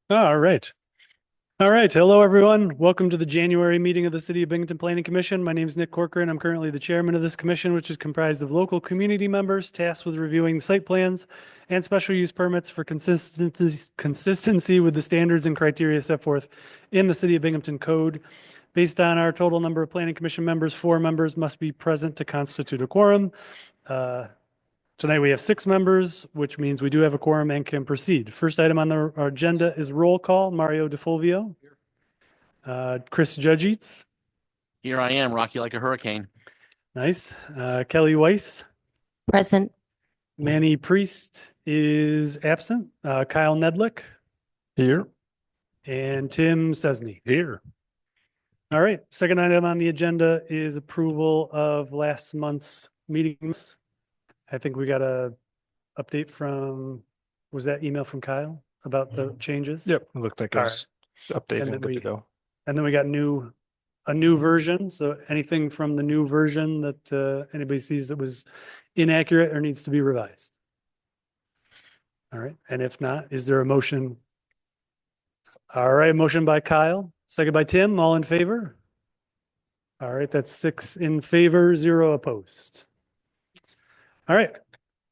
All right. All right. Hello, everyone. Welcome to the January meeting of the City of Binghamton Planning Commission. My name is Nick Corcoran. I'm currently the chairman of this commission, which is comprised of local community members tasked with reviewing site plans and special use permits for consistency with the standards and criteria set forth in the City of Binghamton Code. Based on our total number of planning commission members, 4 members must be present to constitute a quorum. Tonight we have 6 members, which means we do have a quorum and can proceed. First item on our agenda is roll call. Mario DeFulvio. Chris Judgeets. Here I am, rocky like a hurricane. Nice. Kelly Weiss. Present. Manny Priest is absent. Kyle Nedlick. Here. And Tim Sesney. Here. All right. Second item on the agenda is approval of last month's meetings. I think we got a update from, was that email from Kyle about the changes? Yep. It looked like it was updated and good to go. And then we got a new version. So anything from the new version that anybody sees that was inaccurate or needs to be revised. All right. And if not, is there a motion? All right. Motion by Kyle, second by Tim. All in favor? All right. That's 6 in favor, 0 opposed. All right.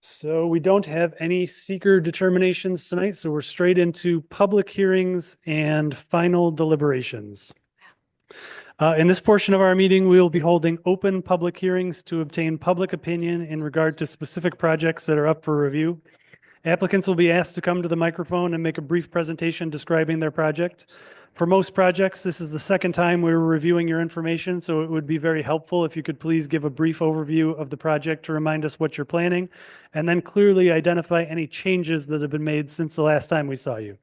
So we don't have any seeker determinations tonight. So we're straight into public hearings and final deliberations. In this portion of our meeting, we will be holding open public hearings to obtain public opinion in regard to specific projects that are up for review. Applicants will be asked to come to the microphone and make a brief presentation describing their project. For most projects, this is the second time we're reviewing your information, so it would be very helpful if you could please give a brief overview of the project to remind us what you're planning, and then clearly identify any changes that have been made since the last time we saw you.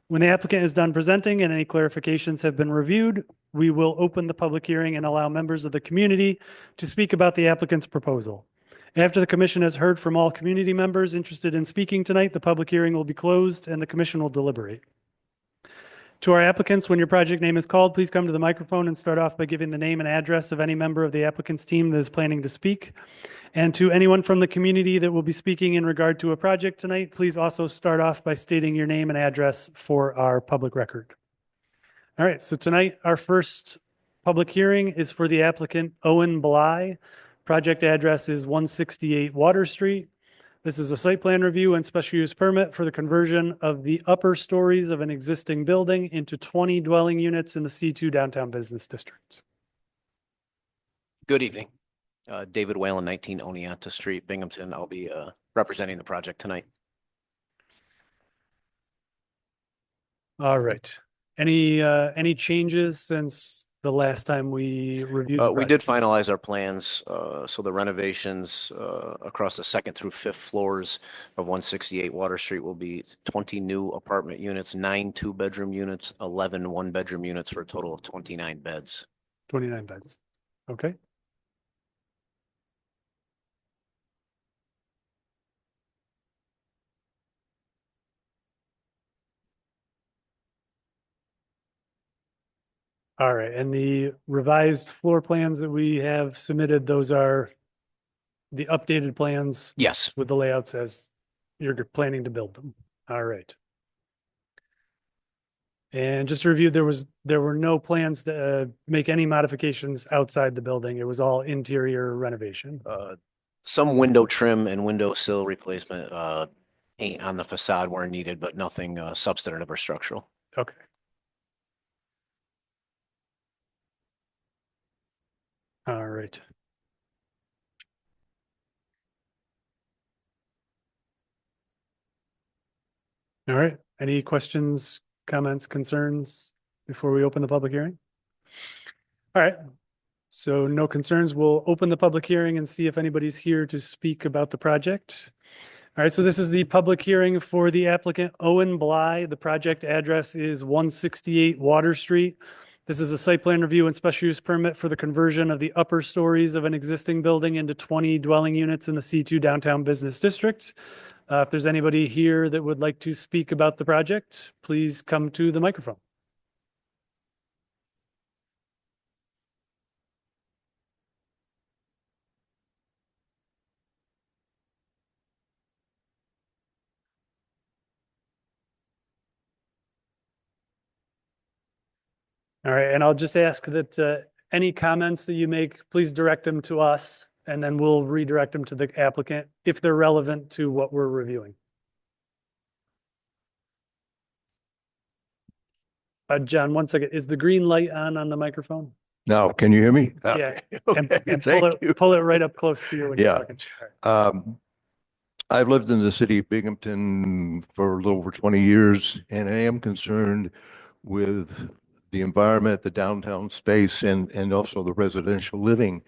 When the applicant is done presenting and any clarifications have been reviewed, we will open the public hearing and allow members of the community to speak about the applicant's proposal. After the commission has heard from all community members interested in speaking tonight, the public hearing will be closed and the commission will deliberate. To our applicants, when your project name is called, please come to the microphone and start off by giving the name and address of any member of the applicant's team that is planning to speak. And to anyone from the community that will be speaking in regard to a project tonight, please also start off by stating your name and address for our public record. All right, so tonight our first public hearing is for the applicant Owen Bly. Project address is 168 Water Street. This is a site plan review and special use permit for the conversion of the upper stories of an existing building into 20 dwelling units in the C2 Downtown Business District. Good evening. David Whalen, 19 Oneonta Street, Binghamton. I'll be representing the project tonight. All right. Any changes since the last time we reviewed? We did finalize our plans. So the renovations across the 2nd through 5th floors of 168 Water Street will be 20 new apartment units, 9 2-bedroom units, 11 1-bedroom units for a total of 29 beds. 29 beds. Okay. All right, and the revised floor plans that we have submitted, those are the updated plans? Yes. With the layouts as you're planning to build them. All right. And just to review, there were no plans to make any modifications outside the building. It was all interior renovation. Some window trim and window sill replacement paint on the facade where needed, but nothing substantive or structural. Okay. All right. All right. Any questions, comments, concerns before we open the public hearing? All right. So no concerns. We'll open the public hearing and see if anybody's here to speak about the project. All right. So this is the public hearing for the applicant Owen Bly. The project address is 168 Water Street. This is a site plan review and special use permit for the conversion of the upper stories of an existing building into 20 dwelling units in the C2 Downtown Business District. If there's anybody here that would like to speak about the project, please come to the microphone. All right, and I'll just ask that any comments that you make, please direct them to us, and then we'll redirect them to the applicant if they're relevant to what we're reviewing. John, one second. Is the green light on the microphone? Now, can you hear me? Yeah. Okay, And thank you. pull it right up close to you when you're Yeah. talking. All right. I've lived in the city of Binghamton for a little over 20 years, and I am concerned with the environment, the downtown space, and also the residential living.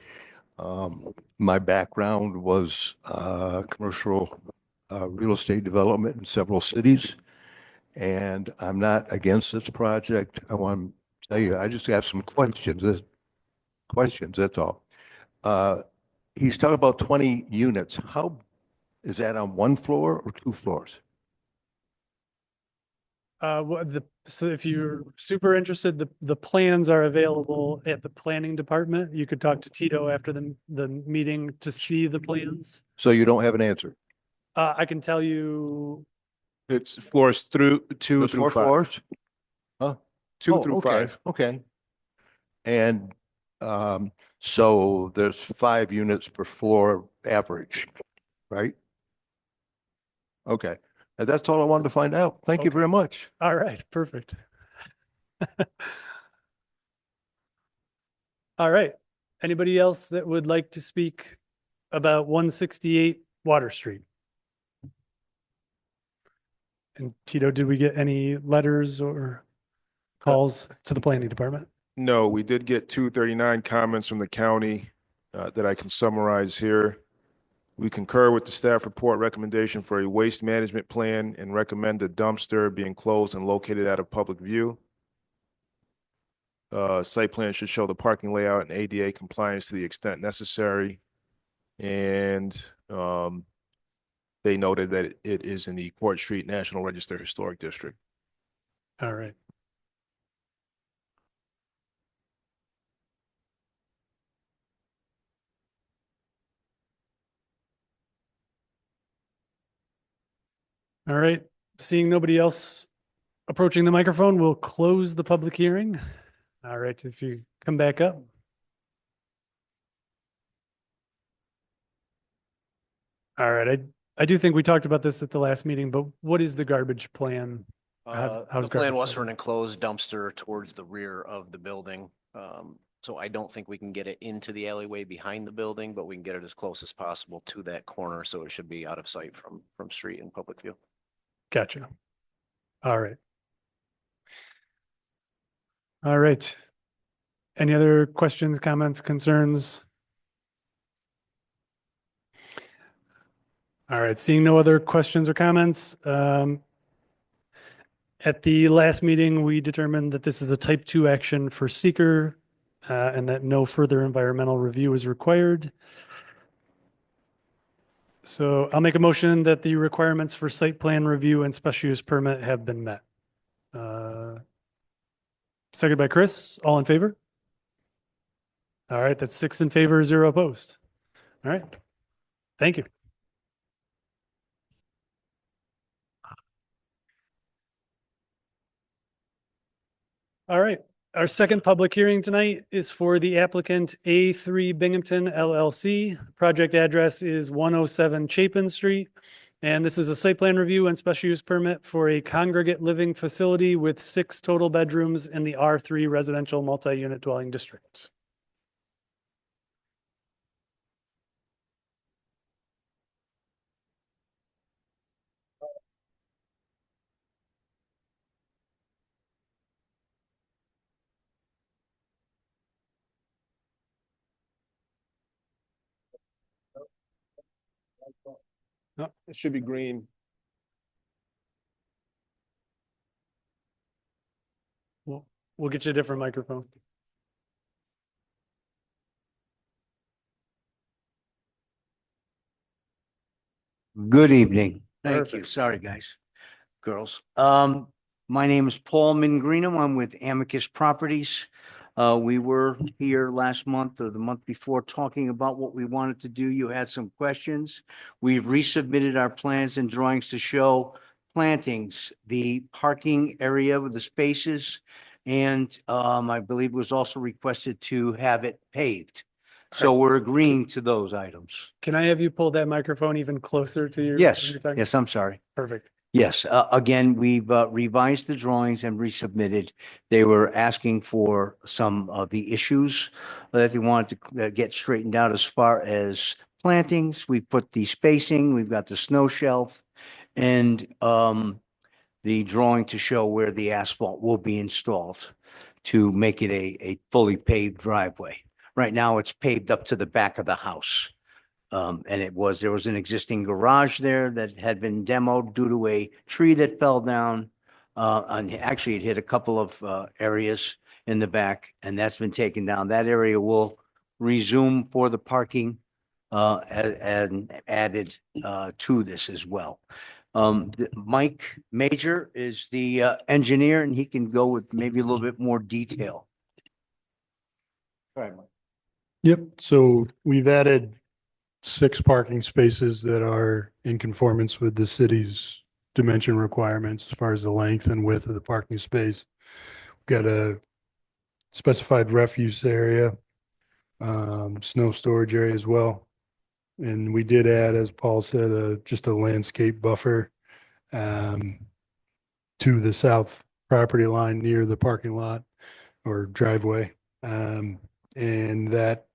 My background was commercial real estate development in several cities, and I'm not against this project. I want to tell you, I just have some questions. That's all. He's talking about 20 units. How is that on one floor or two floors? So if you're super interested, the plans are available at the planning department. You could talk to Tito after the meeting to see the plans. So you don't have an answer? I can tell you, It's floors through two There's through four five. floors? Huh? Two Oh, through okay, five. okay. And so there's 5 units per floor average, right? Okay, and that's all I wanted to find out. Thank you very much. all right, perfect. All right. Anybody else that would like to speak about 168 Water Street? And Tito, did we get any letters or calls to the planning department? No, we did get 239 comments from the county that I can summarize here. We concur with the staff report recommendation for a waste management plan and recommend the dumpster be enclosed and located out of public view. Site plan should show the parking layout and ADA compliance to the extent necessary. And they noted that it is in the Court Street National Register Historic District. All right. All right. Seeing nobody else approaching the microphone, we'll close the public hearing. All right, if you come back up. All right, I do think we talked about this at the last meeting, but what is the garbage plan? How's The plan garbage was for plan? an enclosed dumpster towards the rear of the building. So I don't think we can get it into the alleyway behind the building, but we can get it as close as possible to that corner, so it should be out of sight from street and public view. Gotcha. All right. All right. Any other questions, comments, concerns? All right, seeing no other questions or comments. At the last meeting, we determined that this is a type 2 action for seeker and that no further environmental review is required. So I'll make a motion that the requirements for site plan review and special use permit have been met. Seconded by Chris, all in favor? All right, that's 6 in favor, 0 opposed. All right, thank you. All right, our second public hearing tonight is for the applicant A3 Binghamton LLC. Project address is 107 Chapin Street. And this is a site plan review and special use permit for a congregate living facility with 6 total bedrooms in the R3 residential multi-unit dwelling district. It should be green. We'll get you a different microphone. Good evening. Thank you. Perfect. Sorry, guys, girls. My name is Paul Mingrino. I'm with Amicus Properties. We were here last month or the month before talking about what we wanted to do. You had some questions. We've resubmitted our plans and drawings to show plantings, the parking area with the spaces, And I believe it was also requested to have it paved. So we're agreeing to those items. Can I have you pull that microphone even closer to your? Yes, your target? yes, I'm sorry. Perfect. Yes, again, we've revised the drawings and resubmitted. They were asking for some of the issues that they wanted to get straightened out as far as plantings. We've put the spacing, we've got the snow shelf, and the drawing to show where the asphalt will be installed to make it a fully paved driveway. Right now, it's paved up to the back of the house. And there was an existing garage there that had been demoed due to a tree that fell down. And actually it hit a couple of areas in the back, and that's been taken down. That area will resume for the parking and added to this as well. Mike Major is the engineer, and he can go with maybe a little bit more detail. All right, Mike. Yep, so we've added 6 parking spaces that are in conformance with the city's dimension requirements as far as the length and width of the parking space. We've got a specified refuse area, snow storage area as well. And we did add, as Paul said, just a landscape buffer to the south property line near the parking lot or driveway. And that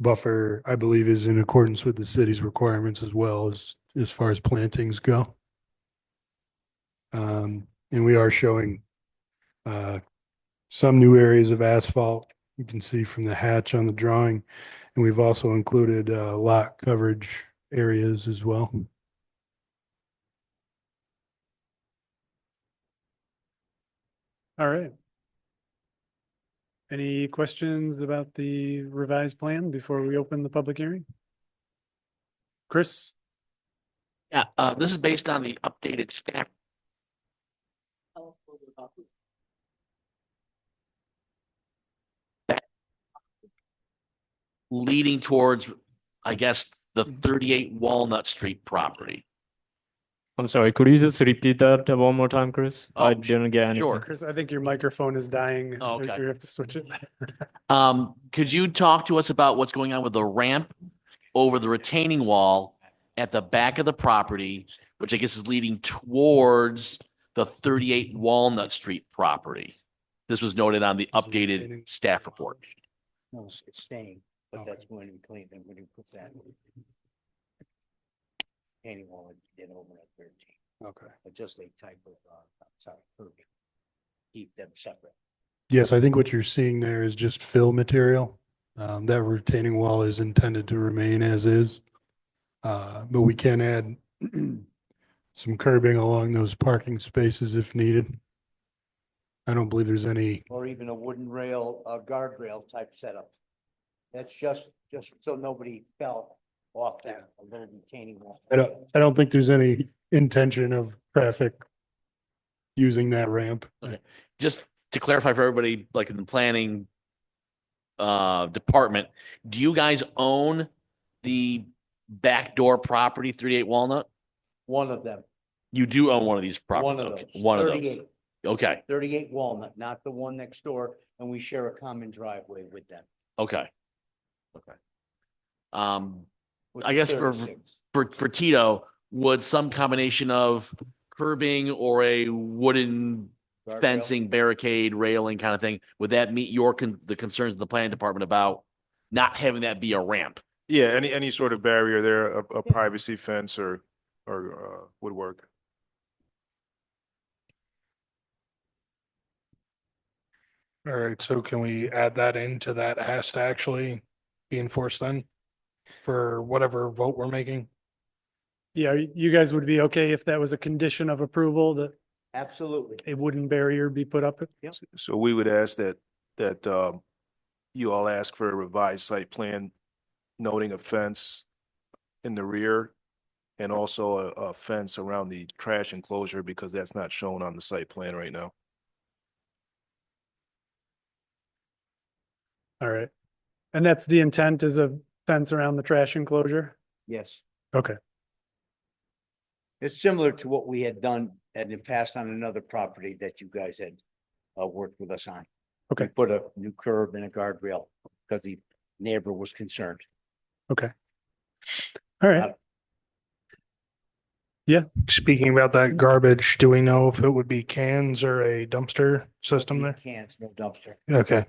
buffer, I believe, is in accordance with the city's requirements as well as far as plantings go. And we are showing some new areas of asphalt. You can see from the hatch on the drawing, and we've also included lot coverage areas as well. All right. Any questions about the revised plan before we open the public hearing? Chris? Yeah, this is based on the updated staff. Leading towards, I guess, the 38 Walnut Street property. I'm sorry, could you just repeat that one more time, Chris? Oh, I didn't get anything. sure. Chris, I think your microphone is dying. Oh, okay. You have to switch it. Could you talk to us about what's going on with the ramp over the retaining wall at the back of the property, which I guess is leading towards the 38 Walnut Street property? This was noted on the updated staff report. No, it's staying, but that's when we clean, then when you put that. Anyone did over at 13. Okay. But just a type of, curving. Keep them separate. Yes, I think what you're seeing there is just fill material. That retaining wall is intended to remain as is. But we can add some curbing along those parking spaces if needed. I don't believe there's any, Or even a wooden rail, a guardrail type setup. That's just so nobody fell off that, a little retaining wall. I don't think there's any intention of traffic using that ramp. Just to clarify for everybody, like in the planning department, do you guys own the backdoor property, 38 Walnut? One of them, You do own one of these properties? one of Okay, those. one of 38. those. Okay, 38 Walnut, not the one next door, and we share a common driveway with them. okay. Okay. which I is guess 36. for Tito, would some combination of curbing or a wooden Guardrail. fencing, barricade, railing kind of thing, would that meet your the concerns of the planning department about not having that be a ramp? Yeah, any sort of barrier there, a privacy fence or would work. All right, so can we add that into that has to actually be enforced then for whatever vote we're making? Yeah, you guys would be okay if that was a condition of approval that Absolutely. a wooden barrier be put up? So we would ask that you all ask for a revised site plan noting a fence in the rear and also a fence around the trash enclosure because that's not shown on the site plan right now. All right. And that's the intent, is a fence around the trash enclosure? Yes. Okay. It's similar to what we had done in the past on another property that you guys had worked with us on. Okay. We put a new curb and a guardrail because the neighbor was concerned. Okay. All right. Speaking about that garbage, do we know if it would be cans or a dumpster system there? Cans, no dumpster. Okay.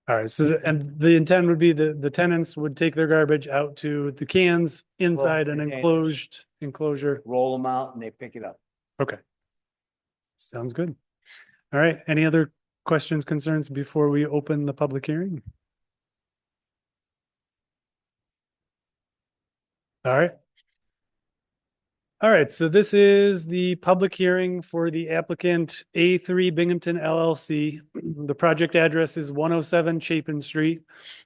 All right. So, and the intent would be the tenants would take their garbage out to the cans inside an containers. enclosure. Roll them out and they pick it up. Okay. Sounds good. All right. Any other questions, concerns before we open the public hearing? All right. All right, so this is the public hearing for the applicant A3 Binghamton LLC. The project address is 107 Chapin Street.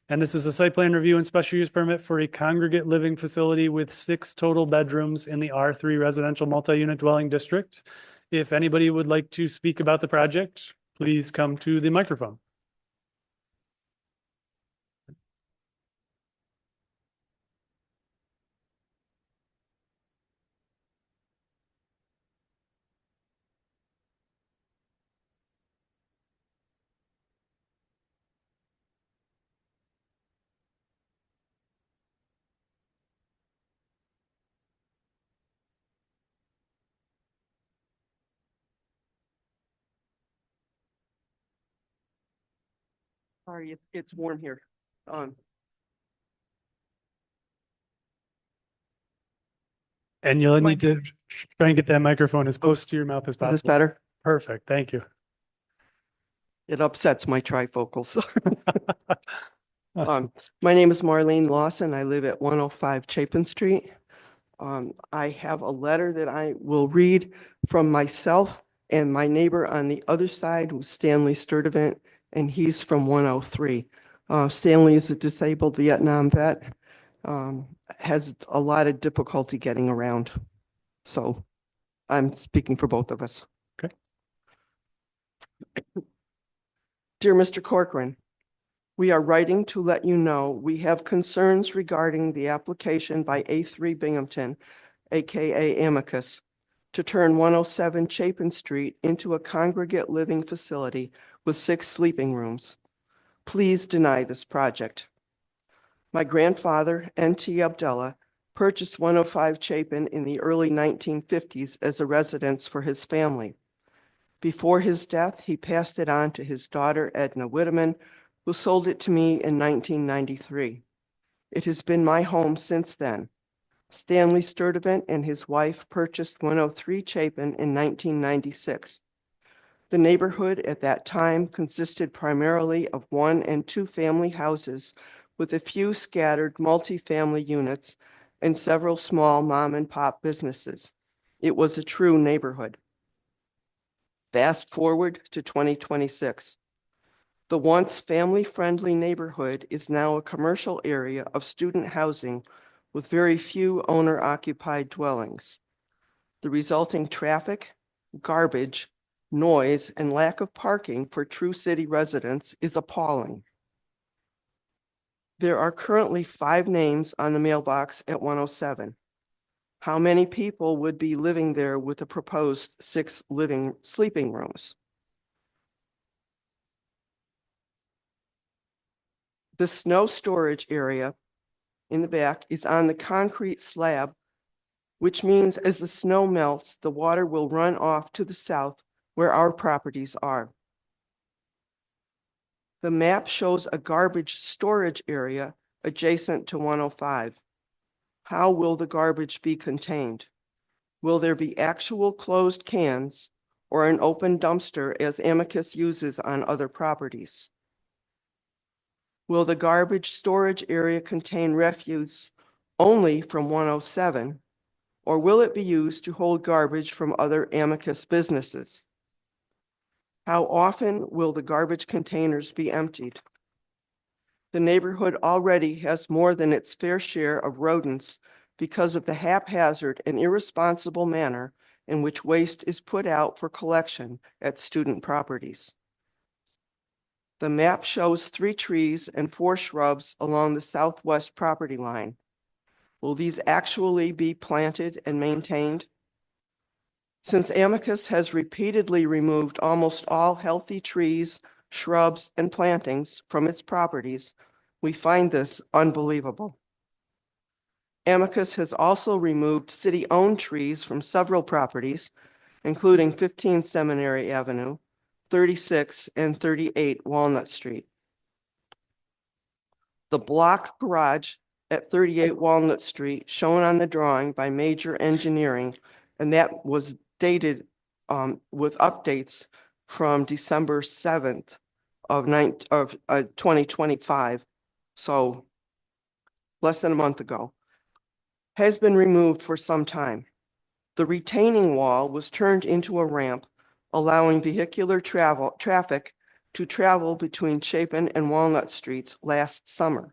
And this is a site plan review and special use permit for a congregate living facility with 6 total bedrooms in the R3 residential multi-unit dwelling district. If anybody would like to speak about the project, please come to the microphone. Sorry, it's warm here. And you'll My- need to try and get that microphone as close to your mouth as Is this possible. better? Perfect, thank you. It upsets my trifocals. My name is Marlene Lawson. I live at 105 Chapin Street. I have a letter that I will read from myself and my neighbor on the other side, who's Stanley Sturdivant, and he's from 103. Stanley is a disabled Vietnam vet, has a lot of difficulty getting around. So I'm speaking for both of us. Okay. Dear Mr. Corcoran, we are writing to let you know we have concerns regarding the application by A3 Binghamton, AKA Amicus, to turn 107 Chapin Street into a congregate living facility with 6 sleeping rooms. Please deny this project. My grandfather, N.T. Abdullah, purchased 105 Chapin in the early 1950s as a residence for his family. Before his death, he passed it on to his daughter, Edna Whitteman, who sold it to me in 1993. It has been my home since then. Stanley Sturdivant and his wife purchased 103 Chapin in 1996. The neighborhood at that time consisted primarily of 1- and 2-family houses with a few scattered multifamily units and several small mom-and-pop businesses. It was a true neighborhood. Fast forward to 2026. The once family-friendly neighborhood is now a commercial area of student housing with very few owner-occupied dwellings. The resulting traffic, garbage, noise, and lack of parking for true city residents is appalling. There are currently 5 names on the mailbox at 107. How many people would be living there with the proposed 6 sleeping rooms? The snow storage area in the back is on the concrete slab, which means as the snow melts, the water will run off to the south where our properties are. The map shows a garbage storage area adjacent to 105. How will the garbage be contained? Will there be actual closed cans or an open dumpster as Amicus uses on other properties? Will the garbage storage area contain refuse only from 107, or will it be used to hold garbage from other Amicus businesses? How often will the garbage containers be emptied? The neighborhood already has more than its fair share of rodents because of the haphazard and irresponsible manner in which waste is put out for collection at student properties. The map shows 3 trees and 4 shrubs along the southwest property line. Will these actually be planted and maintained? Since Amicus has repeatedly removed almost all healthy trees, shrubs, and plantings from its properties, we find this unbelievable. Amicus has also removed city-owned trees from several properties, including 15 Seminary Avenue, 36 and 38 Walnut Street. The block garage at 38 Walnut Street, shown on the drawing by Major Engineering, and that was dated with updates from December 7th of 2025, so less than a month ago, has been removed for some time. The retaining wall was turned into a ramp, allowing vehicular traffic to travel between Chapin and Walnut Streets last summer.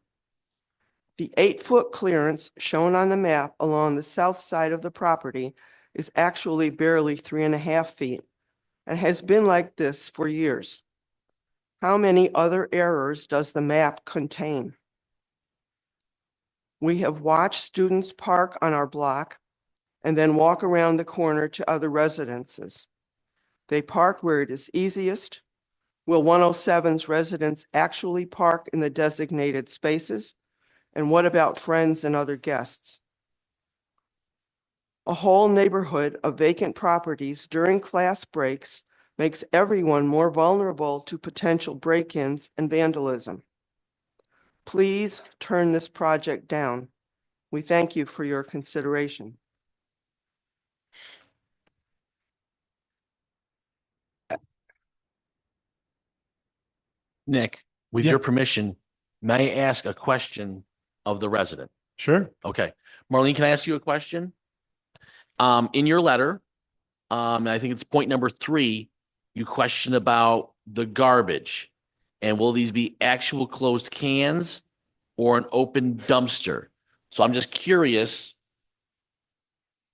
The 8-foot clearance shown on the map along the south side of the property is actually barely 3.5 feet and has been like this for years. How many other errors does the map contain? We have watched students park on our block and then walk around the corner to other residences. They park where it is easiest. Will 107's residents actually park in the designated spaces? And what about friends and other guests? A whole neighborhood of vacant properties during class breaks makes everyone more vulnerable to potential break-ins and vandalism. Please turn this project down. We thank you for your consideration. Nick, with Yeah. your permission, may I ask a question of the resident? Sure. Okay. Marlene, can I ask you a question? In your letter, I think it's point number 3, you question about the garbage. And will these be actual closed cans or an open dumpster? So I'm just curious,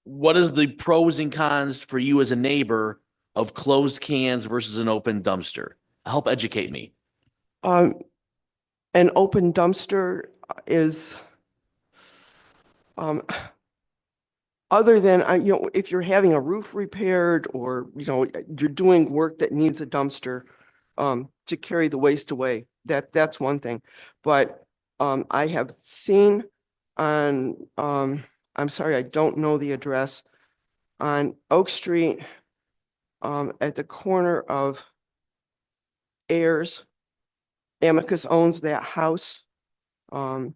what is the pros and cons for you as a neighbor of closed cans versus an open dumpster? Help educate me. An open dumpster is, other than, if you're having a roof repaired or, you're doing work that needs a dumpster to carry the waste away, that's one thing. But I have seen on, I'm sorry, I don't know the address, on Oak Street at the corner of Ayers. Amicus owns that house. And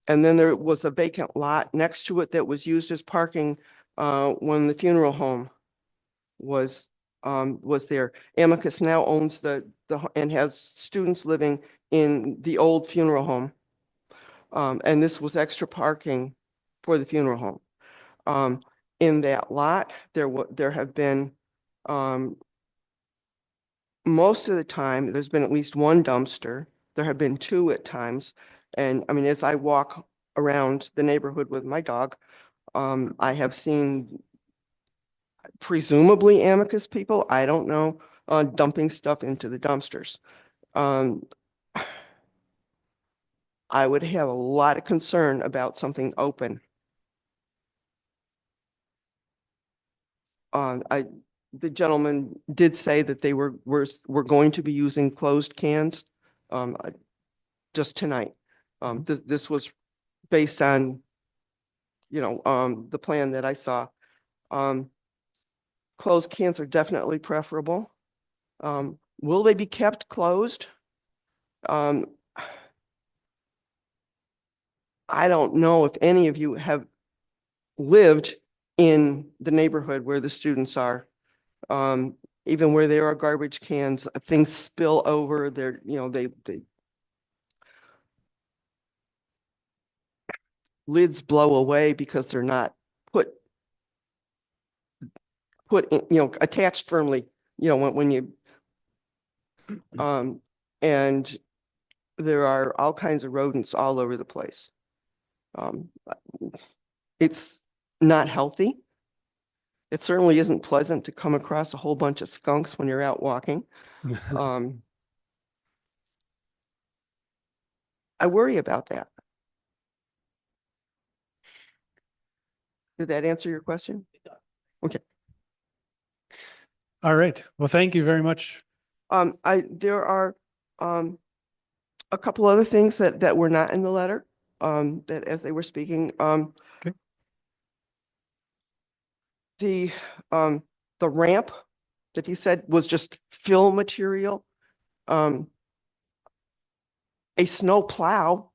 then there was a vacant lot next to it that was used as parking when the funeral home was there. Amicus now owns and has students living in the old funeral home. And this was extra parking for the funeral home. In that lot, there have been most of the time, there's been at least one dumpster. There have been 2 at times. And I mean, as I walk around the neighborhood with my dog, I have seen presumably Amicus people, I don't know, dumping stuff into the dumpsters. I would have a lot of concern about something open. The gentleman did say that they were going to be using closed cans just tonight. This was based on, the plan that I saw. Closed cans are definitely preferable. Will they be kept closed? I don't know if any of you have lived in the neighborhood where the students are. Even where there are garbage cans, things spill over. They're, they lids blow away because they're not put in, attached firmly, when you, and there are all kinds of rodents all over the place. It's not healthy. It certainly isn't pleasant to come across a whole bunch of skunks when you're out walking. I worry about that. Did that answer your question? Okay. All right. Well, thank you very much. There are, a couple other things that were not in the letter, that as they were speaking, Okay. the, the ramp that he said was just fill material. A snow plow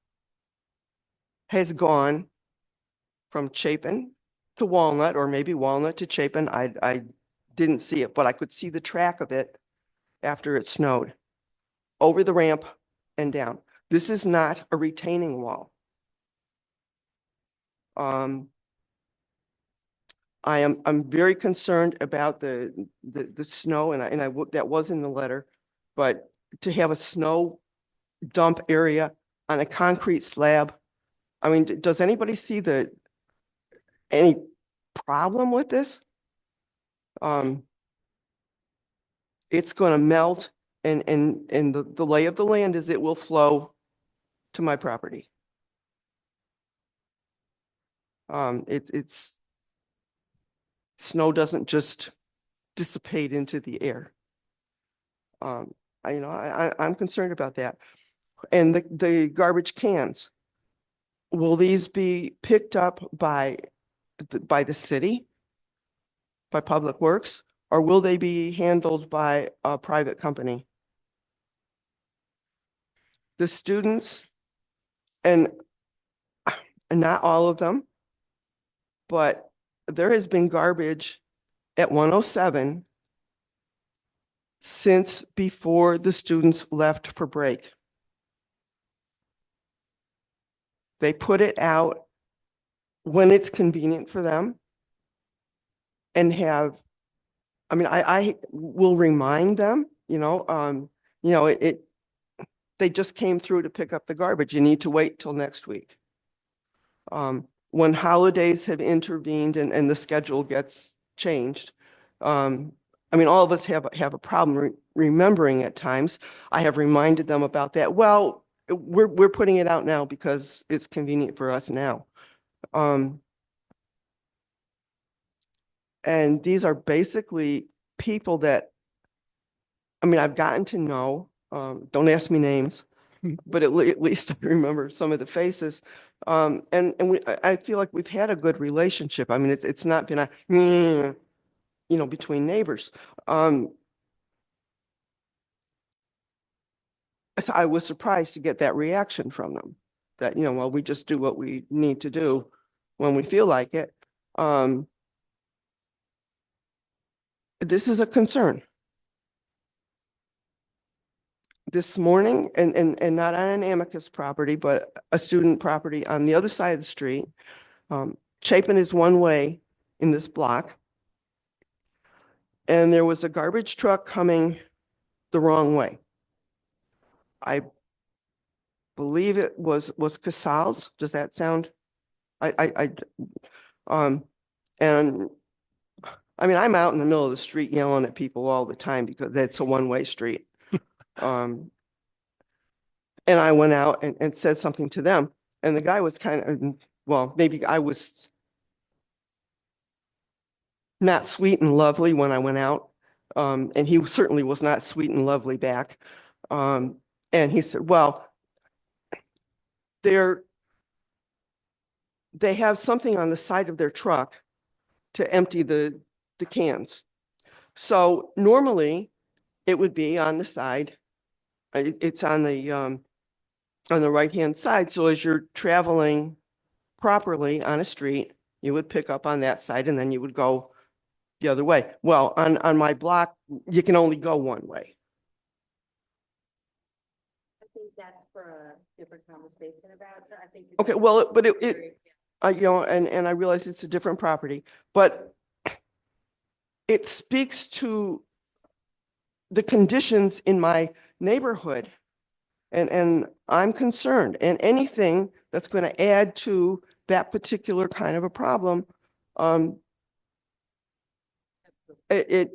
has gone from Chapin to Walnut, or maybe Walnut to Chapin. I didn't see it, but I could see the track of it after it snowed, over the ramp and down. This is not a retaining wall. I'm very concerned about the snow, and that was in the letter, but to have a snow dump area on a concrete slab, I mean, does anybody see any problem with this? It's going to melt, and the lay of the land is it will flow to my property. It's snow doesn't just dissipate into the air. I'm concerned about that. And the garbage cans, will these be picked up by the city, by Public Works, or will they be handled by a private company? The students, and not all of them, but there has been garbage at 107 since before the students left for break. They put it out when it's convenient for them, and I will remind them, they just came through to pick up the garbage. You need to wait till next week. When holidays have intervened and the schedule gets changed, all of us have a problem remembering at times. I have reminded them about that. Well, we're putting it out now because it's convenient for us now. And these are basically people that, I've gotten to know, don't ask me names, but at least I remember some of the faces. I feel like we've had a good relationship. It's not been between neighbors. So I was surprised to get that reaction from them, that, well, we just do what we need to do when we feel like it. This is a concern. This morning, and not on an Amicus property, but a student property on the other side of the street. Chapin is one way in this block. And there was a garbage truck coming the wrong way. I believe it was Casals. Does that sound? I'm out in the middle of the street yelling at people all the time because that's a one-way street. And I went out and said something to them, and the guy was maybe I was not sweet and lovely when I went out. And he certainly was not sweet and lovely back. And he said, well, they have something on the side of their truck to empty the cans. So normally it would be on the side. It's on the right-hand side. So as you're traveling properly on a street, you would pick up on that side and then you would go the other way. Well, on my block, you can only go one way. I think that's for a different conversation about, I think. Okay, well, but and I realize it's a different property, but it speaks to the conditions in my neighborhood. And I'm concerned, and anything that's going to add to that particular kind of a problem, it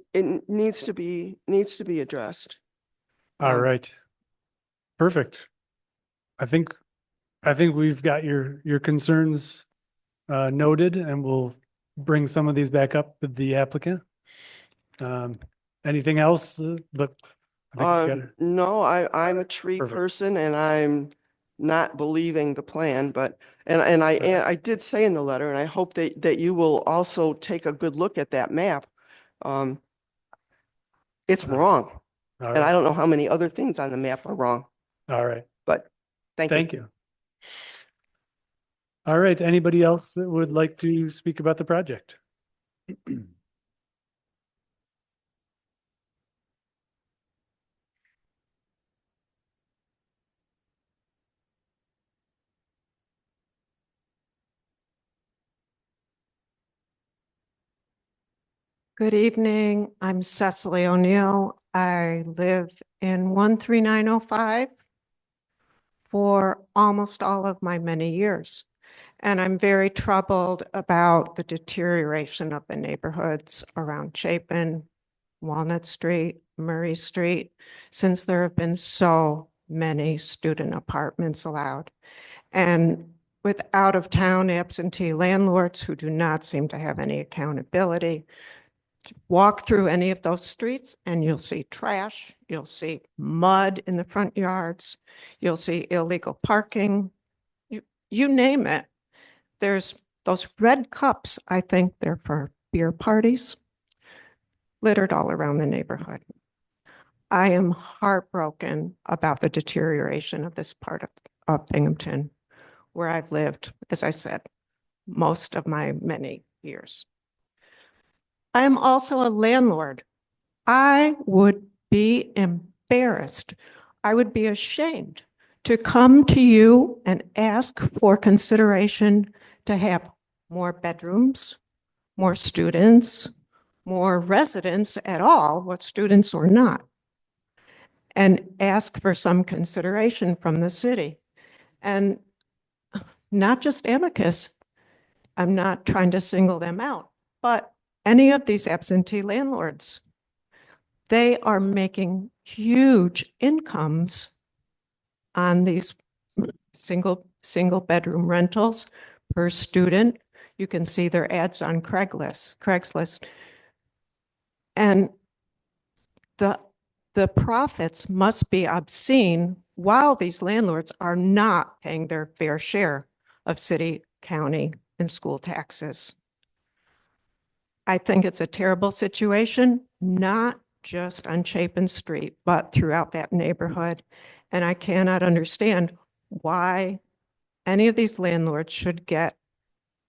needs to be addressed. All right. Perfect. I think we've got your concerns noted, and we'll bring some of these back up with the applicant. Anything else? But I think we got it. No, I'm a tree Perfect. person and I'm not believing the plan, but, and I did say in the letter, and I hope that you will also take a good look at that map. It's wrong. All And I right. don't know how many other things on the map are wrong, All right. but thank you. Thank you. All right. Anybody else that would like to speak about the project? Good evening. I'm Cecily O'Neill. I live in 13905 for almost all of my many years. And I'm very troubled about the deterioration of the neighborhoods around Chapin, Walnut Street, Murray Street, since there have been so many student apartments allowed. And with out-of-town absentee landlords who do not seem to have any accountability, walk through any of those streets and you'll see trash, you'll see mud in the front yards, you'll see illegal parking, you name it. There's those red cups, I think they're for beer parties, littered all around the neighborhood. I am heartbroken about the deterioration of this part of Binghamton, where I've lived, as I said, most of my many years. I am also a landlord. I would be embarrassed. I would be ashamed to come to you and ask for consideration to have more bedrooms, more students, more residents at all, what students or not, and ask for some consideration from the city. And not just Amicus, I'm not trying to single them out, but any of these absentee landlords, they are making huge incomes on these single bedroom rentals per student. You can see their ads on Craigslist. And the profits must be obscene while these landlords are not paying their fair share of city, county, and school taxes. I think it's a terrible situation, not just on Chapin Street, but throughout that neighborhood. And I cannot understand why any of these landlords should get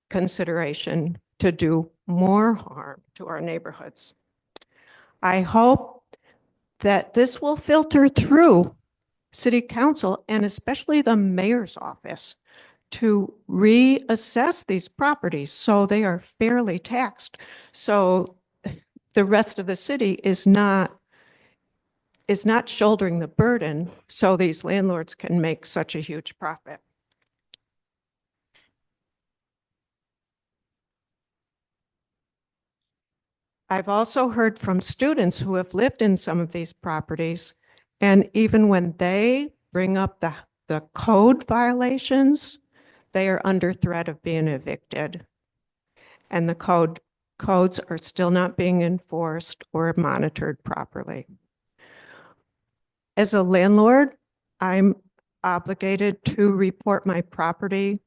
consideration to do more harm to our neighborhoods. I hope that this will filter through City Council and especially the mayor's office to reassess these properties so they are fairly taxed. So the rest of the city is not shouldering the burden so these landlords can make such a huge profit. I've also heard from students who have lived in some of these properties, and even when they bring up the code violations, they are under threat of being evicted. And the codes are still not being enforced or monitored properly. As a landlord, I'm obligated to report my property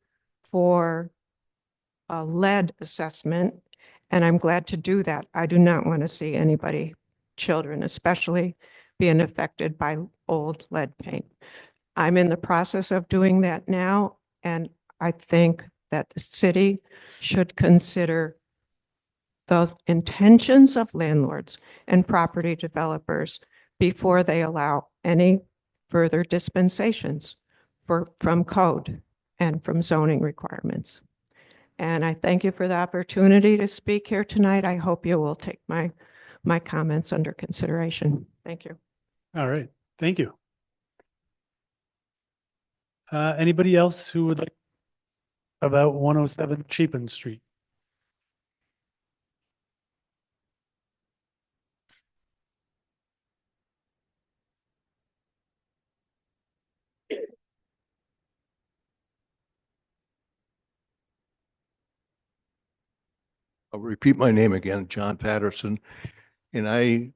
for a lead assessment, and I'm glad to do that. I do not want to see anybody, children especially, being affected by old lead paint. I'm in the process of doing that now, and I think that the city should consider the intentions of landlords and property developers before they allow any further dispensations from code and from zoning requirements. And I thank you for the opportunity to speak here tonight. I hope you will take my comments under consideration. Thank you. All right. Thank you. Anybody else who would like about 107 Chapin Street? I'll repeat my name again, John Patterson, and I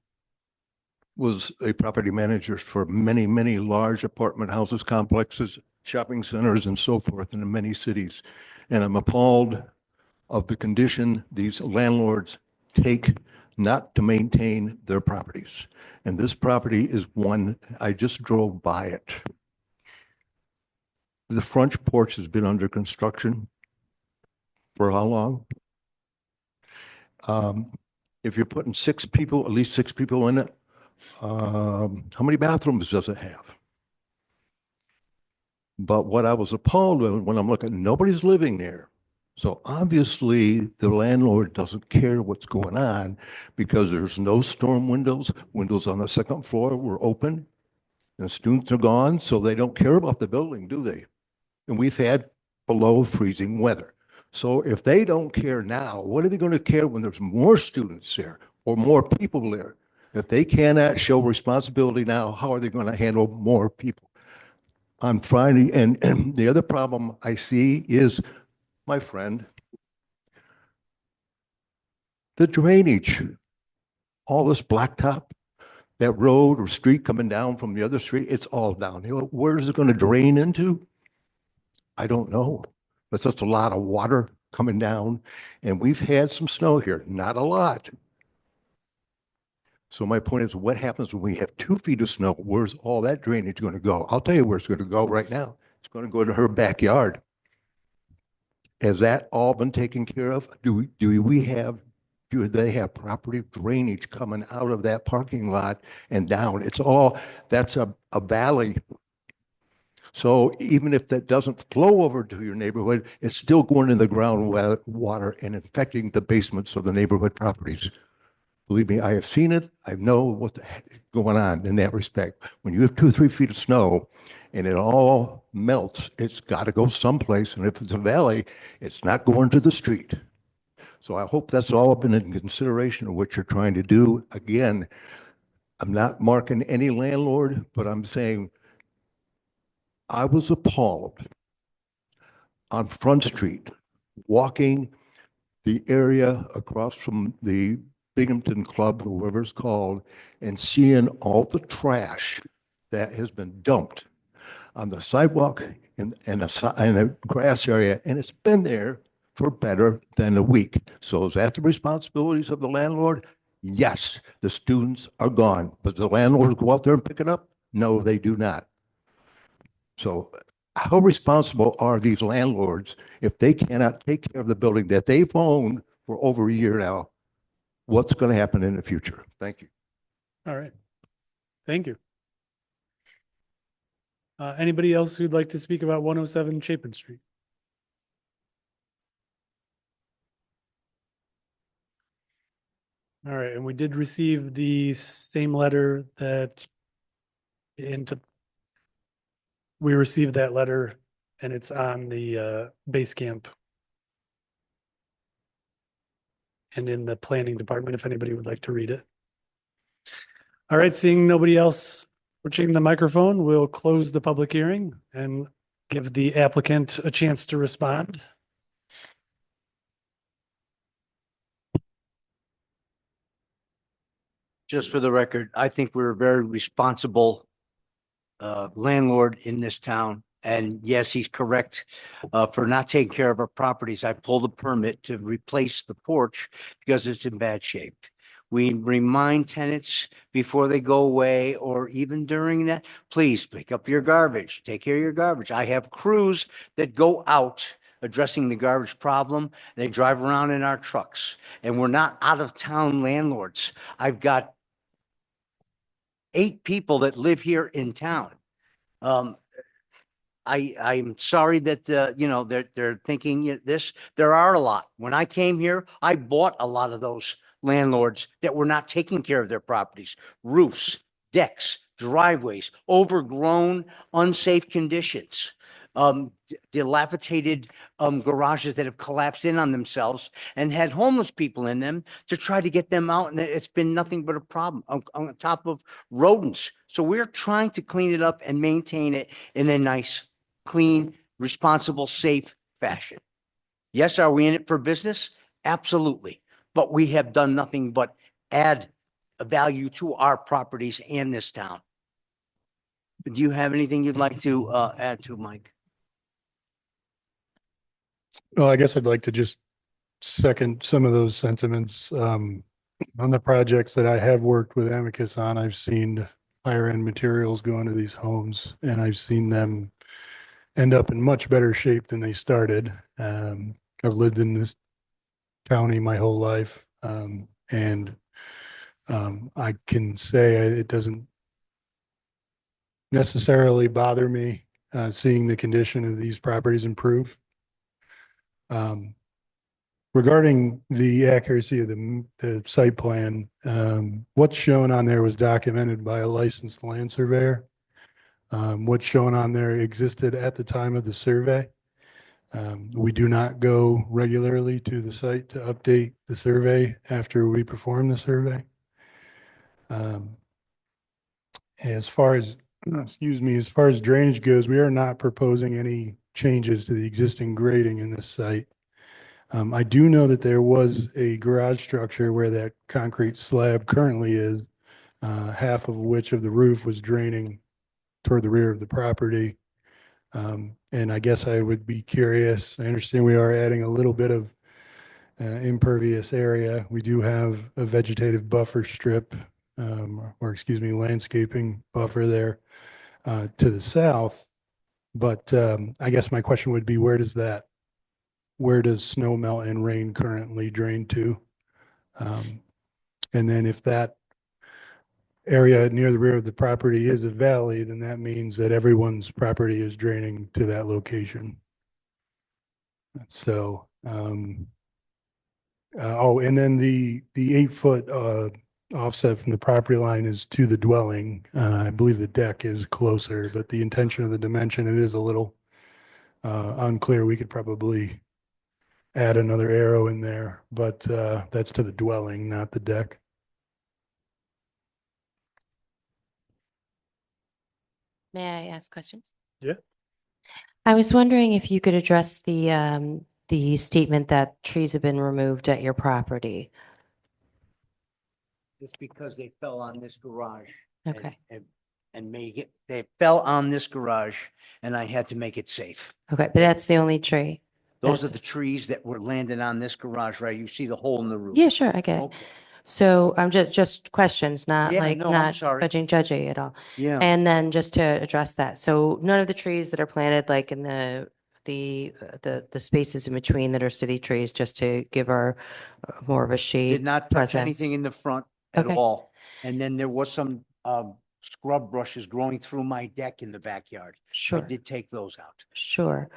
was a property manager for many, many large apartment houses, complexes, shopping centers, and so forth in many cities. And I'm appalled of the condition these landlords take not to maintain their properties. And this property is one, I just drove by it. The front porch has been under construction for how long? If you're putting six people, at least six people in it, how many bathrooms does it have? But what I was appalled with when I'm looking, nobody's living there. So obviously the landlord doesn't care what's going on because there's no storm windows. Windows on the second floor were open and students are gone. So they don't care about the building, do they? And we've had below freezing weather. So if they don't care now, what are they going to care when there's more students there or more people there? If they cannot show responsibility now, how are they going to handle more people? I'm trying to, and the other problem I see is, my friend, the drainage, all this blacktop, that road or street coming down from the other street, it's all downhill. Where is it going to drain into? I don't know. But that's a lot of water coming down, and we've had some snow here, not a lot. So my point is, what happens when we have 2 feet of snow? Where's all that drainage going to go? I'll tell you where it's going to go right now. It's going to go to her backyard. Has that all been taken care of? Do they have property drainage coming out of that parking lot and down? It's all, that's a valley. So even if that doesn't flow over to your neighborhood, it's still going in the groundwater and infecting the basements of the neighborhood properties. Believe me, I have seen it. I know what the heck is going on in that respect. When you have 2 or 3 feet of snow and it all melts, it's got to go someplace. And if it's a valley, it's not going to the street. So I hope that's all been in consideration of what you're trying to do. Again, I'm not marking any landlord, but I'm saying I was appalled on Front Street, walking the area across from the Binghamton Club, whoever it's called, and seeing all the trash that has been dumped on the sidewalk and the grass area, and it's been there for better than a week. So is that the responsibilities of the landlord? Yes, the students are gone, but the landlord go out there and pick it up? No, they do not. So how responsible are these landlords if they cannot take care of the building that they've owned for over a year now? What's going to happen in the future? Thank you. All right. Thank you. Anybody else who'd like to speak about 107 Chapin Street? All right, and we did receive the same letter that we received that letter, and it's on the base camp and in the planning department, if anybody would like to read it. All right, seeing nobody else approaching the microphone, we'll close the public hearing and give the applicant a chance to respond. Just for the record, I think we're a very responsible landlord in this town. And yes, he's correct for not taking care of our properties. I pulled a permit to replace the porch because it's in bad shape. We remind tenants before they go away or even during that, please pick up your garbage, take care of your garbage. I have crews that go out addressing the garbage problem. They drive around in our trucks, and we're not out of town landlords. I've got 8 people that live here in town. I'm sorry that, they're thinking this. There are a lot. When I came here, I bought a lot of those landlords that were not taking care of their properties, roofs, decks, driveways, overgrown, unsafe conditions, dilapidated garages that have collapsed in on themselves and had homeless people in them to try to get them out. And it's been nothing but a problem on top of rodents. So we're trying to clean it up and maintain it in a nice, clean, responsible, safe fashion. Yes, are we in it for business? Absolutely. But we have done nothing but add value to our properties and this town. Do you have anything you'd like to add to, Mike? Well, I guess I'd like to just second some of those sentiments. On the projects that I have worked with Amicus on, I've seen higher end materials go into these homes, and I've seen them end up in much better shape than they started. I've lived in this county my whole life, and I can say it doesn't necessarily bother me seeing the condition of these properties improve. Regarding the accuracy of the site plan, what's shown on there was documented by a licensed land surveyor. What's shown on there existed at the time of the survey. We do not go regularly to the site to update the survey after we perform the survey. As far as, as far as drainage goes, we are not proposing any changes to the existing grading in this site. I do know that there was a garage structure where that concrete slab currently is, half of which of the roof was draining toward the rear of the property. And I guess I would be curious, I understand we are adding a little bit of impervious area. We do have a vegetative buffer strip, or excuse me, landscaping buffer there to the south. But I guess my question would be, where does snow melt and rain currently drain to? And then if that area near the rear of the property is a valley, then that means that everyone's property is draining to that location. So, and then the 8-foot offset from the property line is to the dwelling. I believe the deck is closer, but the intention of the dimension, it is a little unclear. We could probably add another arrow in there, but that's to the dwelling, not the deck. May I ask questions? Yeah. I was wondering if you could address the statement that trees have been removed at your property. Just because they fell on this garage. Okay. And they fell on this garage and I had to make it safe. Okay, but that's the only tree. Those are That's- the trees that were landed on this garage, right? You see the hole in the roof. Yeah, sure, I get it. Okay. So I'm just questions, not Yeah, like, no, I'm not sorry. judgy at all. Yeah. And then just to address that, so none of the trees that are planted like in the spaces in between that are city trees, just to give our more of a shade Did not touch presence. anything in the front at Okay. all. And then there was some scrub brushes growing through my deck in the backyard. I Sure, did take those out. sure.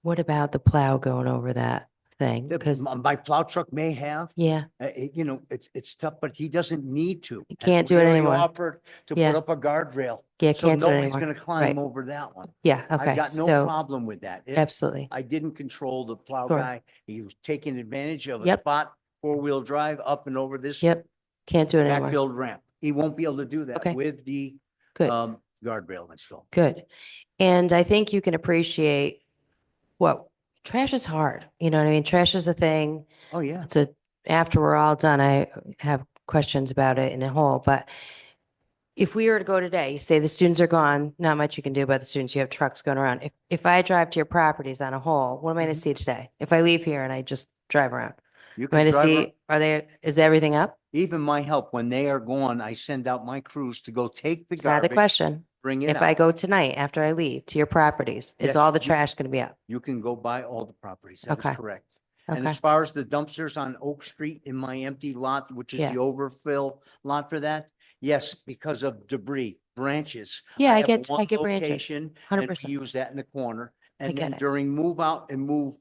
What about the plow going over that thing? Because, My plow truck may have, yeah, it's tough, but he doesn't need to. He And can't do we it already anymore. Offered to Yeah. put up a guardrail. Yeah, So can't do it nobody's anymore. gonna climb Right. over that one. yeah, okay. I've got no So, problem with that. absolutely. I didn't control the plow Sure. guy. He was taking advantage of a Yep. spot, 4-wheel drive up and over this Yep, can't do it anymore. backfilled ramp. He won't be able to do that Okay. with the Good. guardrail installed. Good. And I think you can appreciate trash is hard. You know what I mean? Trash is a thing. Oh, yeah. After we're all done, I have questions about it in a whole, but if we were to go today, say the students are gone, not much you can do about the students. You have trucks going around. If I drive to your properties on a whole, what am I going to see today? If I leave here and I just drive around, You am I can going to drive see, is everything up? even my help, when they are gone, I send out my crews to go take the It's not the garbage, question. bring it If I out. go tonight after I leave to your properties, is Yes, all the you- trash going to be up? You can go buy all the properties. That Okay. is correct. And Okay. as far as the dumpsters on Oak Street in my empty lot, which is Yeah. the overfill lot for that, yes, because of debris, branches. Yeah, I have get one branches. location, and 100%. we use that in the corner. And get then it. during move out and move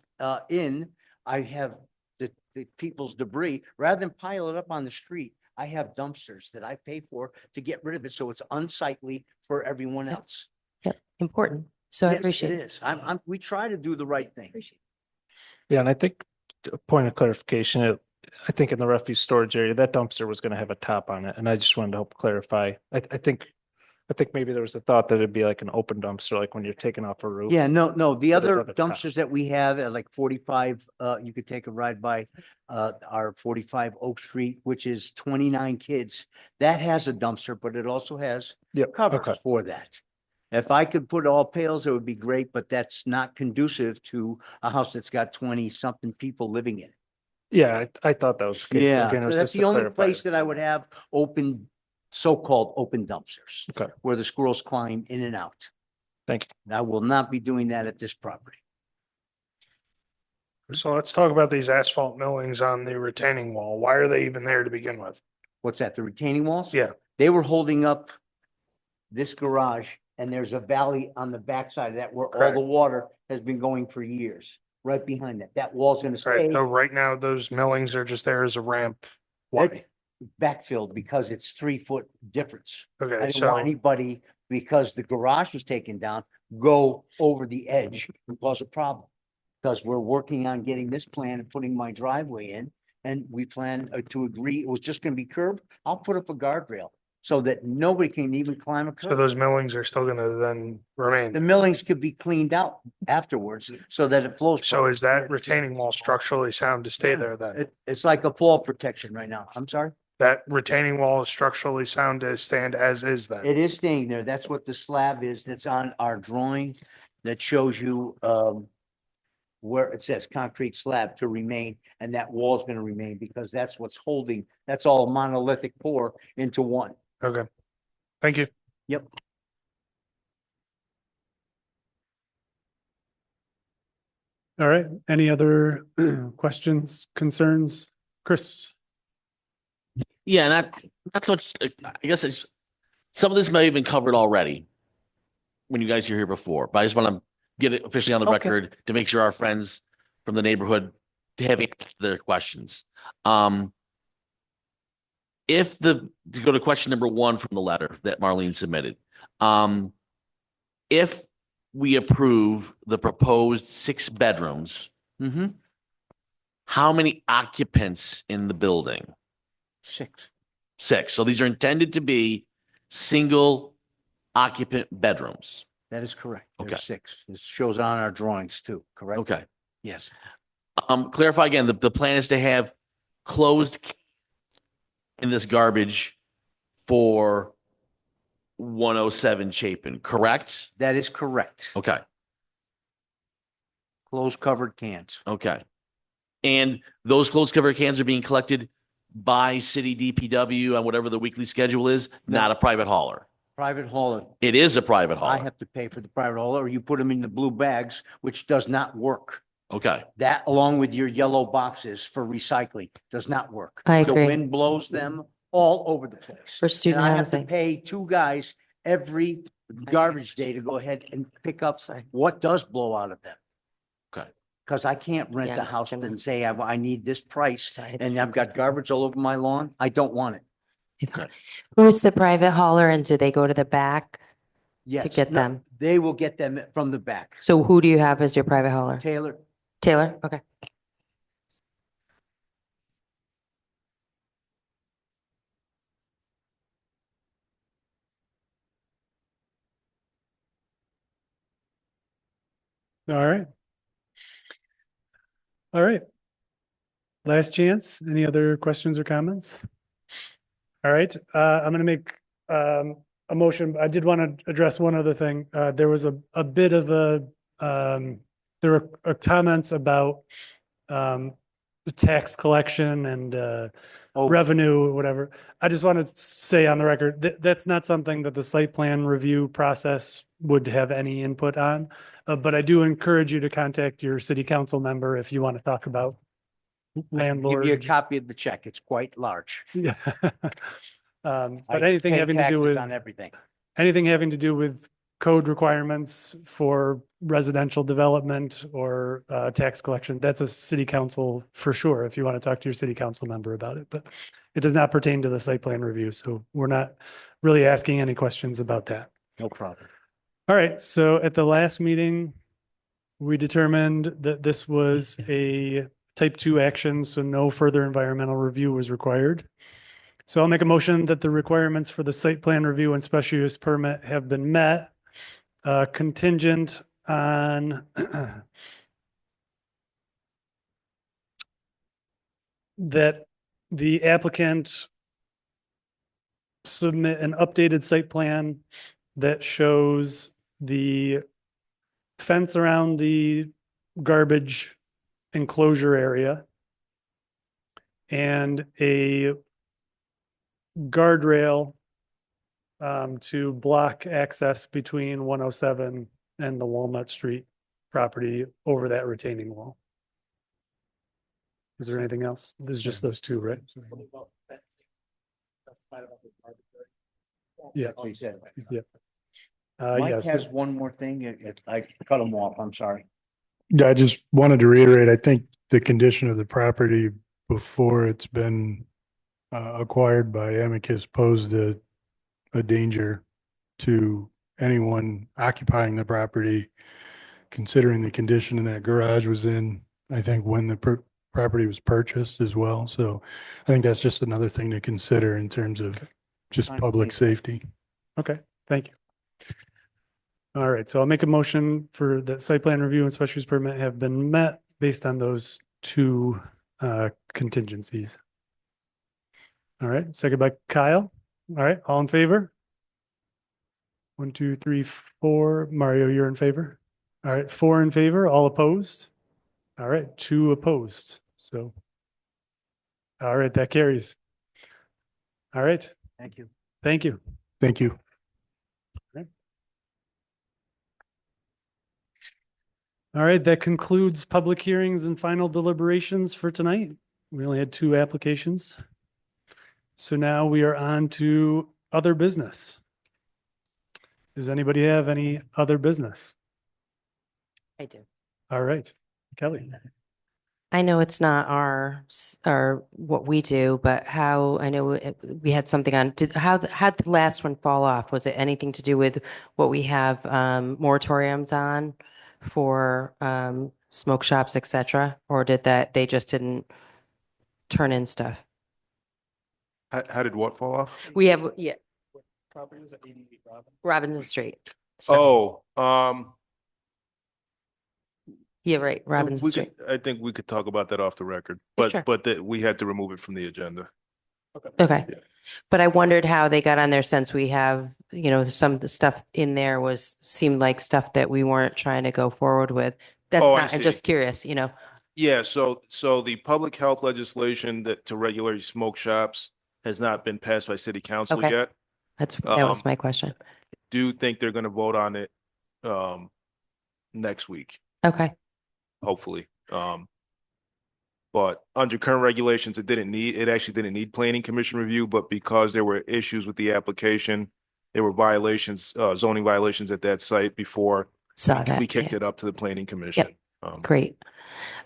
in, I have the people's debris, rather than pile it up on the street, I have dumpsters that I pay for to get rid of it, so it's unsightly for everyone Yep. else. Yep, important. So I Yes, appreciate it it. is. We try to do the right thing. Yeah, and I think a point of clarification, I think in the refuse storage area, that dumpster was going to have a top on it, and I just wanted to help clarify. I think I think maybe there was a thought that it'd be like an open dumpster, like when you're taking off a roof. Yeah, no, the But it's other at the top. dumpsters that we have at like 45, you could take a ride by our 45 Oak Street, which is 29 kids. That has a dumpster, but it also has Yep, covers okay. for that. If I could put all pails, it would be great, but that's not conducive to a house that's got 20-something people living in it. Yeah, I thought that was. the case, but Yeah, again, it was that's just to the only clarify. place that I would have open, so-called open dumpsters. Okay. Where the squirrels climb in and out. Thank you. I will not be doing that at this property. So let's talk about these asphalt millings on the retaining wall. Why are they even there to begin with? What's that, the retaining walls? Yeah. They were holding up this garage, and there's a valley on the backside of that where all Correct. the water has been going for years, right behind that. That wall's gonna Right, stay so right now, those millings are just there as a ramp. Why? backfilled because it's 3-foot difference. I Okay, didn't want so, anybody, because the garage was taken down, go over the edge and cause a problem. Because we're working on getting this plan and putting my driveway in, and we plan to agree, it was just gonna be curb. I'll put up a guardrail so that nobody can even climb a so curb. those millings are still gonna then The remain. millings could be cleaned out afterwards so that it flows. So is that retaining wall structurally sound to stay there then? It's like a fall protection right now. I'm sorry. That retaining wall is structurally sound to stand as is then? It is staying there. That's what the slab is. That's on our drawing that shows you where it says concrete slab to remain, and that wall is gonna remain because that's what's holding, that's all monolithic pour into one. Okay, thank you. Yep. All right, any other questions, concerns? Chris? Yeah, and that's what, I guess it's, some of this may have been covered already when you guys were here before, but I just want to get it officially on the Okay. record to make sure our friends from the neighborhood have answered their questions. To go to question number 1 from the letter that Marlene submitted, if we approve the proposed 6 bedrooms, Mm-hmm. how many occupants in the building? 6. 6. So these are intended to be single occupant bedrooms. That is correct. Okay. There's 6. It shows on our drawings too, correct? Okay. Yes. Clarify again, the plan is to have closed in this garbage for 107 Chapin, correct? That is correct. Okay, Closed covered cans. okay. And those closed cover cans are being collected by city DPW on whatever the weekly schedule is, No. not a private hauler. Private hauler. It is a private I hauler. have to pay for the private hauler, or you put them in the blue bags, which does not work. Okay, That, along with your yellow boxes for recycling, does not work. I The agree. wind blows them all over the place. For student And I have to housing. pay 2 guys every garbage day to go ahead and pick up what does blow out of them. okay. Because I can't rent Yeah, the house Jim. and say, I need this price, Sorry. and I've got garbage all over my lawn. I don't want it. Who's the private hauler and do they go to the back Yes. to get no, them? They will get them from the back. So who do you have as your private hauler? Taylor, Taylor? Okay. All right. All right. Last chance. Any other questions or comments? All right, I'm gonna make a motion. I did want to address one other thing. There was a bit of there were comments about the tax collection and revenue or whatever. I just want to say on the record that that's not something that the site plan review process would have any input on. But I do encourage you to contact your city council member if you want to talk about give landlord. you a copy of the check. It's quite large. Yeah. But I anything pay having to do taxes with, on everything. anything having to do with code requirements for residential development or tax collection, that's a city council for sure, if you want to talk to your city council member about it. But it does not pertain to the site plan review, so we're not really asking any questions about that. No problem. All right, so at the last meeting, we determined that this was a type 2 action, so no further environmental review was required. So I'll make a motion that the requirements for the site plan review and special use permit have been met, contingent on that the applicant submit an updated site plan that shows the fence around the garbage enclosure area and a guardrail to block access between 107 and the Walnut Street property over that retaining wall. Is there anything else? There's just those two, right? Yeah. That's what he said. Yeah. Mike Yes. has one more thing. I cut him off. I'm sorry. Yeah, I just wanted to reiterate, I think the condition of the property before it's been acquired by Amicus posed a danger to anyone occupying the property, considering the condition that garage was in, I think, when the property was purchased as well. So I think that's just another thing to consider in terms of just public safety. Okay, thank you. All right, so I'll make a motion for the site plan review and special use permit have been met based on those two contingencies. All right, second by Kyle. All right, all in favor? 1, 2, 3, 4. Mario, you're in favor? All right, 4 in favor, all opposed? All right, 2 opposed. So, all right, that carries. All right, Thank you. thank you. Thank you. All right, that concludes public hearings and final deliberations for tonight. We only had 2 applications. So now we are on to other business. Does anybody have any other business? I do. All right, Kelly. I know it's not our what we do, but how I know we had something on. How did the last one fall off? Was it anything to do with what we have moratoriums on for smoke shops, etc., or did they just didn't turn in stuff? How did what fall off? We have Robinson Street. So, yeah, right, Robinson we Street. I think we could talk about that off the record, Sure. but that we had to remove it from the agenda. Okay. Yeah. But I wondered how they got on there since we have, some of the stuff in there seemed like stuff that we weren't trying to go forward with. That's Oh, I not, I'm see. just curious, Yeah, so the public health legislation that to regulate smoke shops has not been passed by city council Okay. yet. that was my question. Do think they're gonna vote on it next week, Okay. hopefully. But under current regulations, it actually didn't need planning commission review, but because there were issues with the application, there were violations, zoning violations at that site before Saw that. we kicked yeah. it up to the planning commission. Great.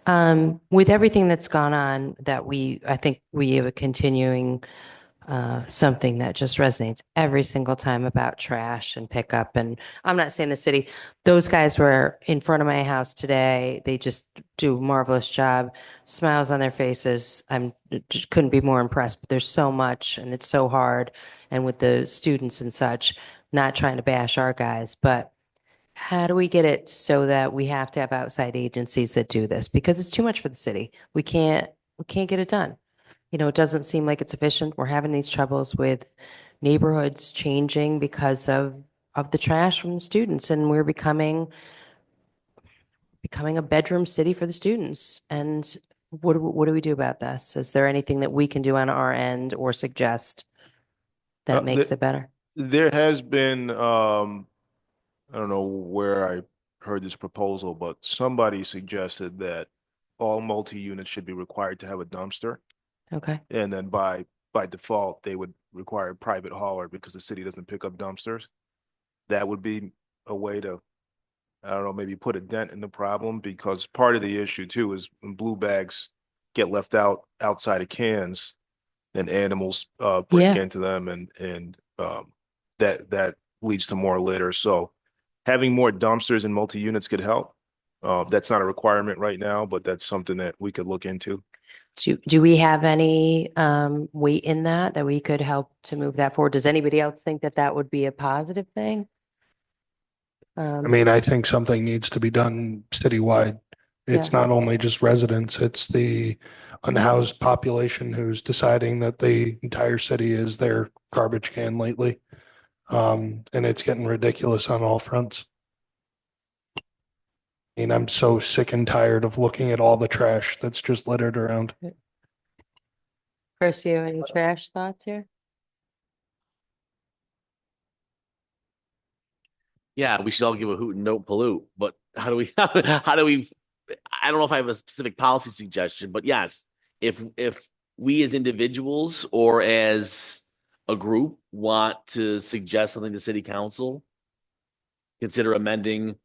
With everything that's gone on I think we have a continuing something that just resonates every single time about trash and pickup. And I'm not saying the city, those guys were in front of my house today. They just do a marvelous job, smiles on their faces. Just couldn't be more impressed, but there's so much and it's so hard. And with the students and such, not trying to bash our guys, but how do we get it so that we have to have outside agencies that do this? Because it's too much for the city. We can't get it done. It doesn't seem like it's efficient. We're having these troubles with neighborhoods changing because of the trash from the students, and we're becoming a bedroom city for the students. And what do we do about this? Is there anything that we can do on our end or suggest that makes it better? There has been, I don't know where I heard this proposal, but somebody suggested that all multi-units should be required to have a dumpster. Okay. And then by default, they would require a private hauler because the city doesn't pick up dumpsters. That would be a way to, I don't know, maybe put a dent in the problem, because part of the issue too is when blue bags get left outside of cans, then animals break into them and that leads to more litter. So having more dumpsters and multi-units could help. That's not a requirement right now, but that's something that we could look into. Do we have any weight in that we could help to move that forward? Does anybody else think that that would be a positive thing? I mean, I think something needs to be done citywide. It's Yeah. not only just residents, it's the unhoused population who's deciding that the entire city is their garbage can lately. And it's getting ridiculous on all fronts. I mean, I'm so sick and tired of looking at all the trash that's just littered around. Chris, you have any trash thoughts here? Yeah, we should all give a hoot and don't pollute, but how do we, how do we, I don't know if I have a specific policy suggestion, but yes, if we as individuals or as a group want to suggest something to city council, consider amending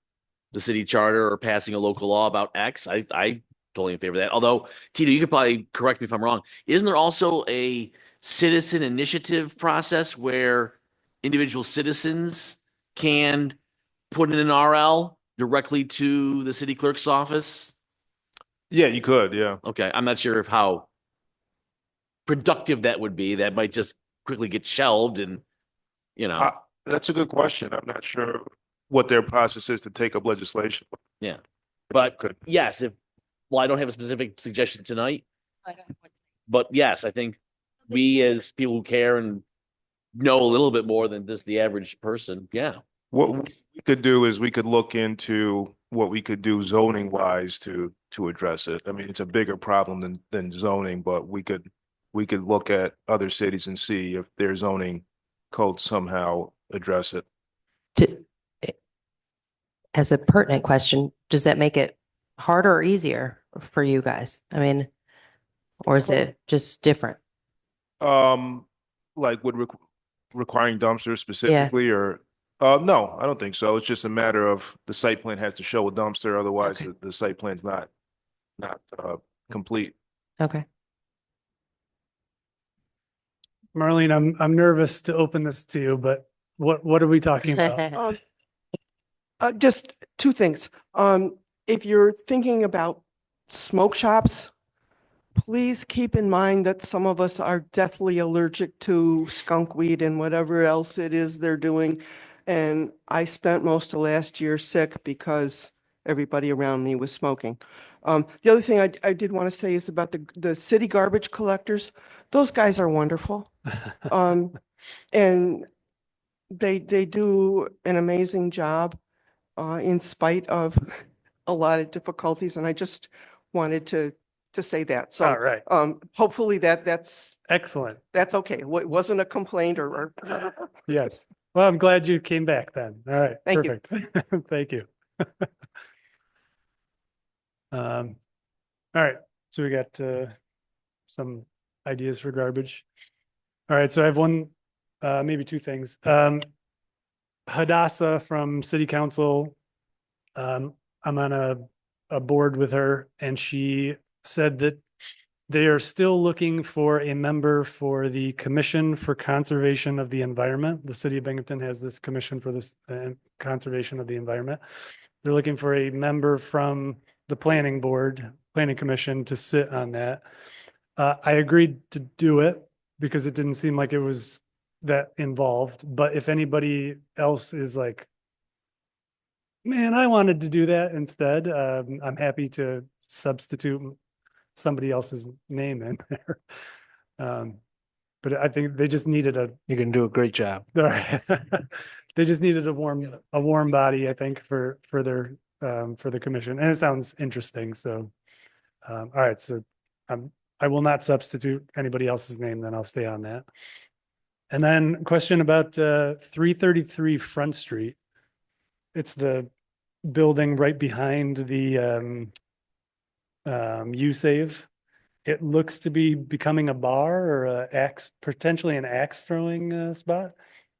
the city charter or passing a local law about X, I totally in favor of that. Although, Tito, you could probably correct me if I'm wrong. Isn't there also a citizen initiative process where individual citizens can put in an RL directly to the city clerk's office? Yeah, you could, yeah. Okay, I'm not sure of how productive that would be. That might just quickly get shelved and, you know, That's a good question. I'm not sure what their process is to take up legislation. yeah. But you But could. yes, well, I don't have a specific suggestion tonight, but yes, I think we as people who care and know a little bit more than just the average person, yeah. What we could do is we could look into what we could do zoning wise to address it. I mean, it's a bigger problem than zoning, but we could look at other cities and see if their zoning codes somehow address it. As a pertinent question, does that make it harder or easier for you guys? I mean, or is it just different? Like requiring dumpsters specifically or no, I don't think so. It's just a matter of the site plan has to show a dumpster, otherwise Okay. the site plan's not complete. Okay. Marlene, I'm nervous to open this to you, but what are we talking about? Just two things. If you're thinking about smoke shops, please keep in mind that some of us are deathly allergic to skunk weed and whatever else it is they're doing. And I spent most of last year sick because everybody around me was smoking. The other thing I did want to say is about the city garbage collectors. Those guys are wonderful. And they do an amazing job in spite of a lot of difficulties. And I just wanted to say that. So All right. hopefully that's Excellent. that's okay. It wasn't a complaint or Yes. Well, I'm glad you came back then. All right. Thank you. Perfect. Thank you. All right. So we got some ideas for garbage. All right. So I have one, maybe two things. Hadassah from City Council. I'm on a board with her, and she said that they are still looking for a member for the Commission for Conservation of the Environment. The city of Binghamton has this commission for this conservation of the environment. They're looking for a member from the planning commission to sit on that. I agreed to do it because it didn't seem like it was that involved. But if anybody else is like, man, I wanted to do that instead, I'm happy to substitute somebody else's name in there. But I think they just needed You're going to do a great job. they just needed a warm body, I think, for the commission. And it sounds interesting. So, all right. So I will not substitute anybody else's name, then I'll stay on that. And then question about 333 Front Street. It's the building right behind the USAVE. It looks to be becoming a bar or potentially an axe throwing spot,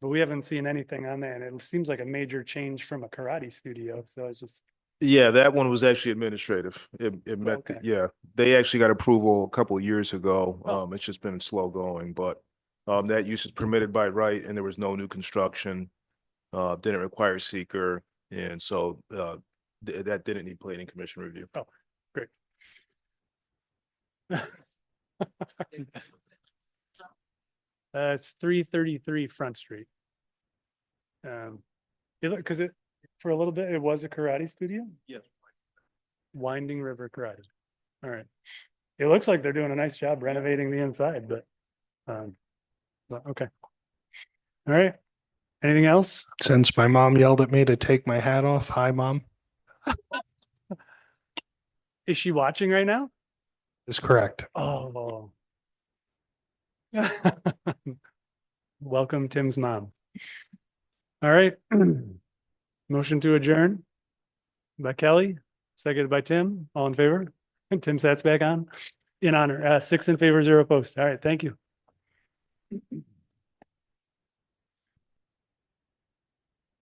but we haven't seen anything on that. And it seems like a major change from a karate studio. So it's just. Yeah, that one was actually administrative. It met, Okay. yeah, they actually got approval a couple of years ago. Oh. It's just been slow going, but that use is permitted by right and there was no new construction. Didn't require seeker. And so that didn't need planning commission review. Oh, great. It's 333 Front Street. Because it, for a little bit, it was a karate studio? Yes. Winding River Karate. All right. It looks like they're doing a nice job renovating the inside, but okay. All right. Anything else? Since my mom yelled at me to take my hat off, hi, Mom, Is she watching right now? is correct. Oh. Welcome, Tim's mom. All right. Motion to adjourn by Kelly, seconded by Tim. All in favor? Tim Sat's back on. In honor. 6 in favor, 0 opposed. All right. Thank you.